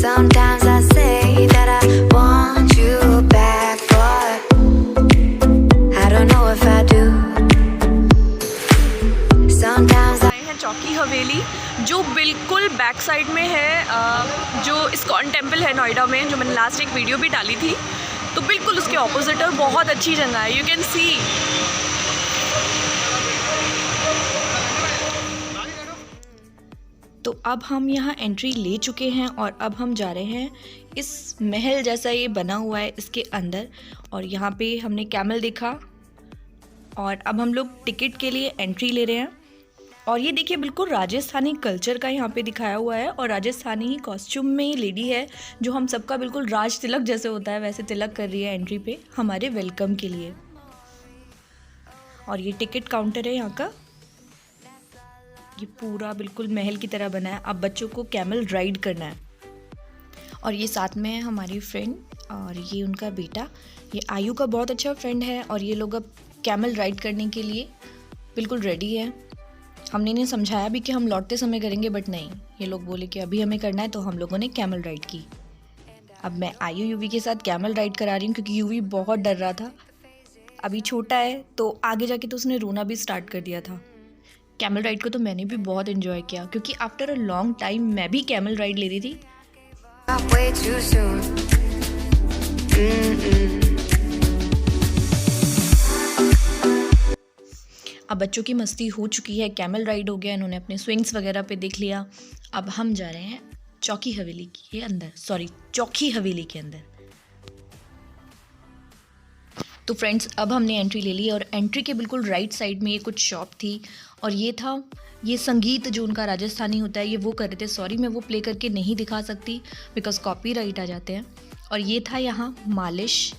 Sometimes I say that I want you back, but I don't know if I do. Sometimes आए हैं चौकी हवेली, जो बिल्कुल back side में है, जो इस्कॉन टेम्पल है नोएडा में, जो मैंने लास्ट एक वीडियो भी डाली थी, तो बिल्कुल उसके ऑपोजिट और बहुत अच्छी जगह है। यू कैन सी तो अब हम यहाँ एंट्री ले चुके हैं और अब हम जा रहे हैं इस महल जैसा ये बना हुआ है इसके अंदर। और यहाँ पे हमने कैमल देखा और अब हम लोग टिकट के लिए एंट्री ले रहे हैं। और ये देखिए बिल्कुल राजस्थानी कल्चर का यहाँ पे दिखाया हुआ है और राजस्थानी ही कॉस्ट्यूम में ही लेडी है, जो हम सबका बिल्कुल राज तिलक जैसे होता है वैसे तिलक कर रही है एंट्री पे हमारे वेलकम के लिए। और ये टिकट काउंटर है यहाँ का, ये पूरा बिल्कुल महल की तरह बना है। अब बच्चों को कैमल राइड करना है। और ये साथ में है हमारी फ्रेंड और ये उनका बेटा, ये आयु का बहुत अच्छा फ्रेंड है। और ये लोग अब कैमल राइड करने के लिए बिल्कुल रेडी है। हमने इन्हें समझाया भी कि हम लौटते समय करेंगे, बट नहीं, ये लोग बोले कि अभी हमें करना है, तो हम लोगों ने कैमल राइड की। अब मैं आयु यूवी के साथ कैमल राइड करा रही हूँ क्योंकि यूवी बहुत डर रहा था। अभी छोटा है तो आगे जाके तो उसने रोना भी स्टार्ट कर दिया था। कैमल राइड को तो मैंने भी बहुत एंजॉय किया क्योंकि आफ्टर अ लॉन्ग टाइम मैं भी कैमल राइड ले रही थी। way too soon. अब बच्चों की मस्ती हो चुकी है, कैमल राइड हो गया, इन्होंने अपने स्विंग्स वगैरह पे देख लिया। अब हम जा रहे हैं चौकी हवेली के अंदर, चौकी हवेली के अंदर। तो फ्रेंड्स अब हमने एंट्री ले ली और एंट्री के बिल्कुल राइट साइड में ये कुछ शॉप थी और ये संगीत जो उनका राजस्थानी होता है ये वो कर रहे थे। सॉरी मैं वो प्ले करके नहीं दिखा सकती बिकॉज कॉपीराइट आ जाते हैं। और ये था यहाँ मालिश,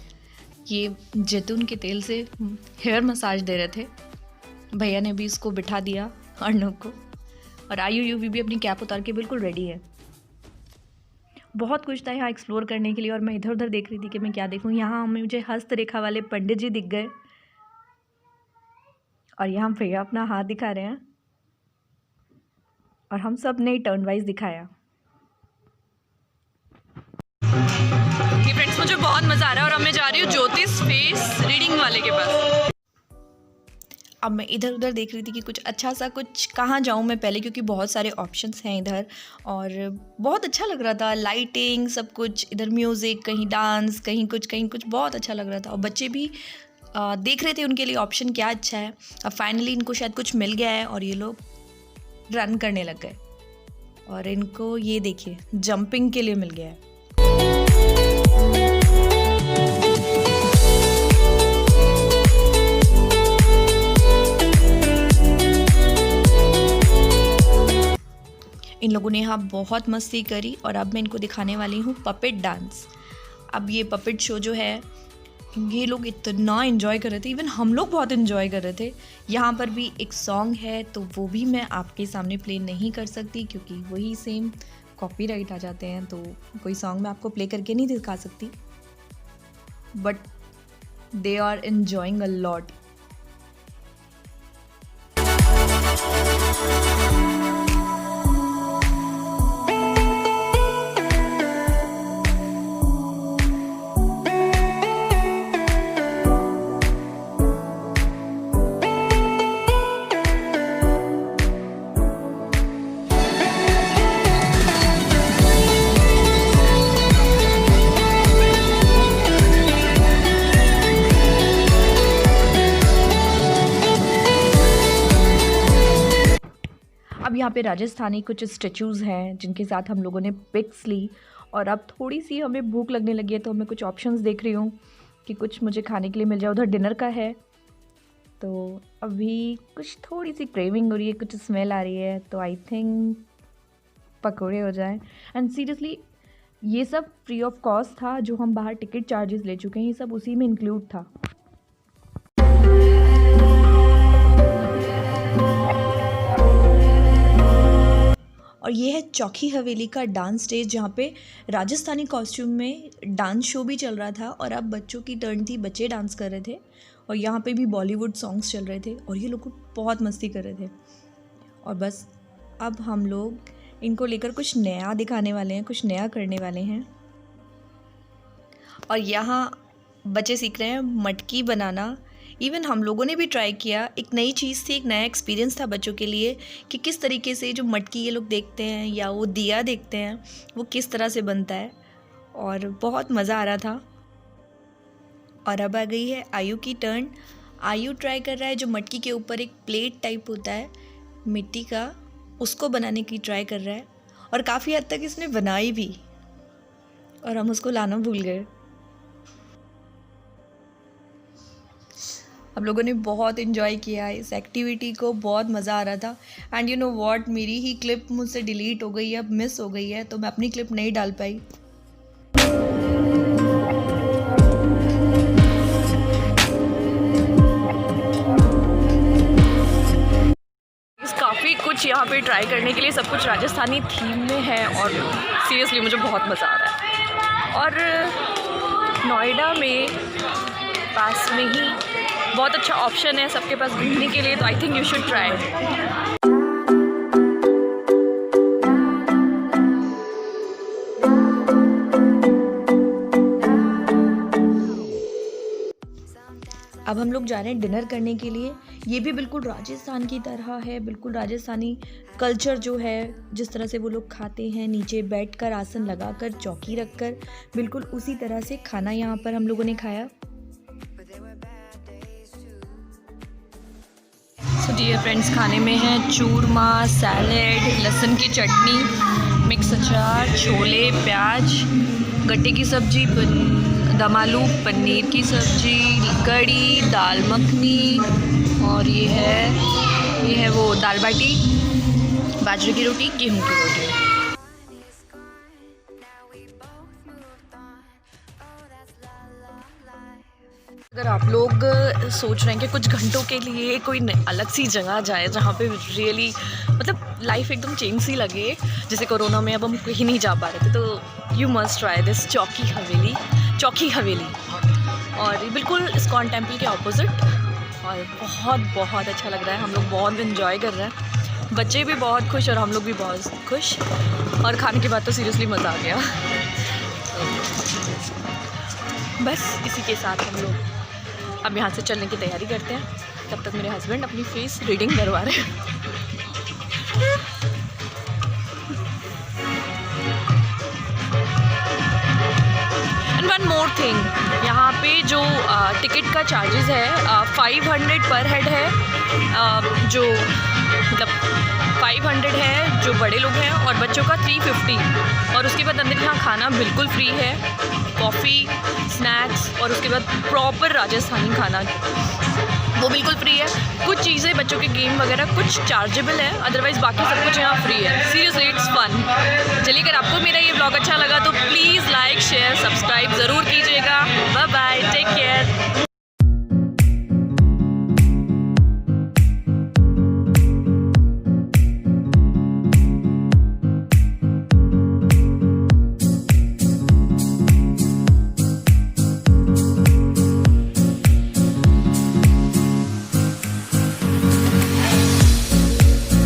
ये जैतून के तेल से हेयर मसाज दे रहे थे। भैया ने भी इसको बिठा दिया अर्नव को। और आयु यूवी भी अपनी कैप उतार के बिल्कुल रेडी है। बहुत कुछ था यहाँ एक्सप्लोर करने के लिए और मैं इधर उधर देख रही थी कि मैं क्या देखूँ। यहाँ मुझे हस्तरेखा वाले पंडित जी दिख गए और यहाँ भैया अपना हाथ दिखा रहे हैं और हम सब ने टर्न वाइज दिखाया। फ्रेंड्स मुझे बहुत मज़ा आ रहा है और अब मैं जा रही हूँ ज्योतिष फेस रीडिंग वाले के पास। अब मैं इधर उधर देख रही थी कि कुछ अच्छा सा कुछ कहाँ जाऊँ मैं पहले, क्योंकि बहुत सारे ऑप्शंस हैं इधर और बहुत अच्छा लग रहा था। लाइटिंग सब कुछ, इधर म्यूज़िक, कहीं डांस, कहीं कुछ बहुत अच्छा लग रहा था। और बच्चे भी देख रहे थे उनके लिए ऑप्शन क्या अच्छा है। अब फाइनली इनको शायद कुछ मिल गया है और ये लोग रन करने लग गए। और इनको ये देखिए जंपिंग के लिए मिल गया है। इन लोगों ने यहाँ बहुत मस्ती करी और अब मैं इनको दिखाने वाली हूँ पपेट डांस। अब ये पपेट शो जो है ये लोग इतना एंजॉय कर रहे थे, इवन हम लोग बहुत एंजॉय कर रहे थे। यहाँ पर भी एक सॉन्ग है तो वो भी मैं आपके सामने प्ले नहीं कर सकती क्योंकि वही सेम कॉपीराइट आ जाते हैं, तो कोई सॉन्ग मैं आपको प्ले करके नहीं दिखा सकती। But they are enjoying a lot. अब यहाँ पे राजस्थानी कुछ स्टैचूज़ हैं जिनके साथ हम लोगों ने पिक्स ली। और अब थोड़ी सी हमें भूख लगने लगी है तो मैं कुछ ऑप्शंस देख रही हूँ कि कुछ मुझे खाने के लिए मिल जाए। उधर डिनर का है तो अभी कुछ थोड़ी सी क्रेविंग हो रही है, कुछ स्मेल आ रही है, तो आई थिंक पकौड़े हो जाए। एंड सीरियसली ये सब फ्री ऑफ कॉस्ट था, जो हम बाहर टिकट चार्जेस ले चुके हैं ये सब उसी में इंक्लूड था। और ये है चौकी हवेली का डांस स्टेज, जहाँ पे राजस्थानी कॉस्ट्यूम में डांस शो भी चल रहा था और अब बच्चों की टर्न थी, बच्चे डांस कर रहे थे और यहाँ पे भी बॉलीवुड सॉन्ग्स चल रहे थे और ये लोग बहुत मस्ती कर रहे थे। और बस अब हम लोग इनको लेकर कुछ नया दिखाने वाले हैं, कुछ नया करने वाले हैं। और यहाँ बच्चे सीख रहे हैं मटकी बनाना। इवन हम लोगों ने भी ट्राई किया, एक नई चीज़ थी, एक नया एक्सपीरियंस था बच्चों के लिए कि किस तरीके से जो मटकी ये लोग देखते हैं या वो दिया देखते हैं वो किस तरह से बनता है, और बहुत मज़ा आ रहा था। और अब आ गई है आयु की टर्न। आयु ट्राई कर रहा है जो मटकी के ऊपर एक प्लेट टाइप होता है मिट्टी का, उसको बनाने की ट्राई कर रहा है, और काफ़ी हद तक इसने बनाई भी, और हम उसको लाना भूल गए। हम लोगों ने बहुत इन्जॉय किया इस एक्टिविटी को, बहुत मज़ा आ रहा था। एंड यू नो व्हाट, मेरी ही क्लिप मुझसे डिलीट हो गई है, अब मिस हो गई है, तो मैं अपनी क्लिप नहीं डाल पाई। काफ़ी कुछ यहाँ पे ट्राई करने के लिए, सब कुछ राजस्थानी थीम में है, और सीरियसली मुझे बहुत मज़ा आ रहा है। और नोएडा में पास में ही बहुत अच्छा ऑप्शन है सबके पास घूमने के लिए, तो I think you should try. अब हम लोग जा रहे हैं डिनर करने के लिए। ये भी बिल्कुल राजस्थान की तरह है, बिल्कुल राजस्थानी कल्चर जो है, जिस तरह से वो लोग खाते हैं, नीचे बैठकर आसन लगाकर चौकी रखकर, बिल्कुल उसी तरह से खाना यहाँ पर हम लोगों ने खाया। सो डियर फ्रेंड्स, खाने में है चूरमा, सैलेड, लहसुन की चटनी, मिक्स अचार, छोले, प्याज, गट्टे की सब्जी, दम आलू, पनीर की सब्जी, कड़ी, दाल मखनी, और ये है वो दाल बाटी, बाजरे की रोटी, गेहूं की रोटी। अगर आप लोग सोच रहे हैं कि कुछ घंटों के लिए कोई अलग सी जगह जाए जहाँ पे रियली मतलब लाइफ एकदम चेंज सी लगे, जैसे कोरोना में अब हम कहीं नहीं जा पा रहे थे, तो यू मस्ट ट्राई दिस चौकी हवेली। और ये बिल्कुल इस्कॉन टेम्पल के ऑपोजिट, और बहुत अच्छा लग रहा है। हम लोग बहुत इन्जॉय कर रहे हैं, बच्चे भी बहुत खुश और हम लोग भी बहुत खुश, और खाने के बाद तो सीरियसली मज़ा आ गया। बस इसी के साथ हम लोग अब यहाँ से चलने की तैयारी करते हैं। तब तक मेरे हस्बैंड अपनी फेस रीडिंग करवा रहे हैं। एंड वन मोर थिंग, यहाँ पे जो टिकट का चार्जेस है 500 पर हेड है, जो मतलब 500 है जो बड़े लोग हैं, और बच्चों का 350। और उसके बाद अंदर यहाँ खाना बिल्कुल फ्री है, कॉफ़ी, स्नैक्स, और उसके बाद प्रॉपर राजस्थानी खाना वो बिल्कुल फ्री है। कुछ चीज़ें बच्चों के गेम वगैरह कुछ चार्जेबल है, अदरवाइज़ बाकी सब कुछ यहाँ फ्री है। Seriously it's fun. चलिए, अगर आपको मेरा ये ब्लॉग अच्छा लगा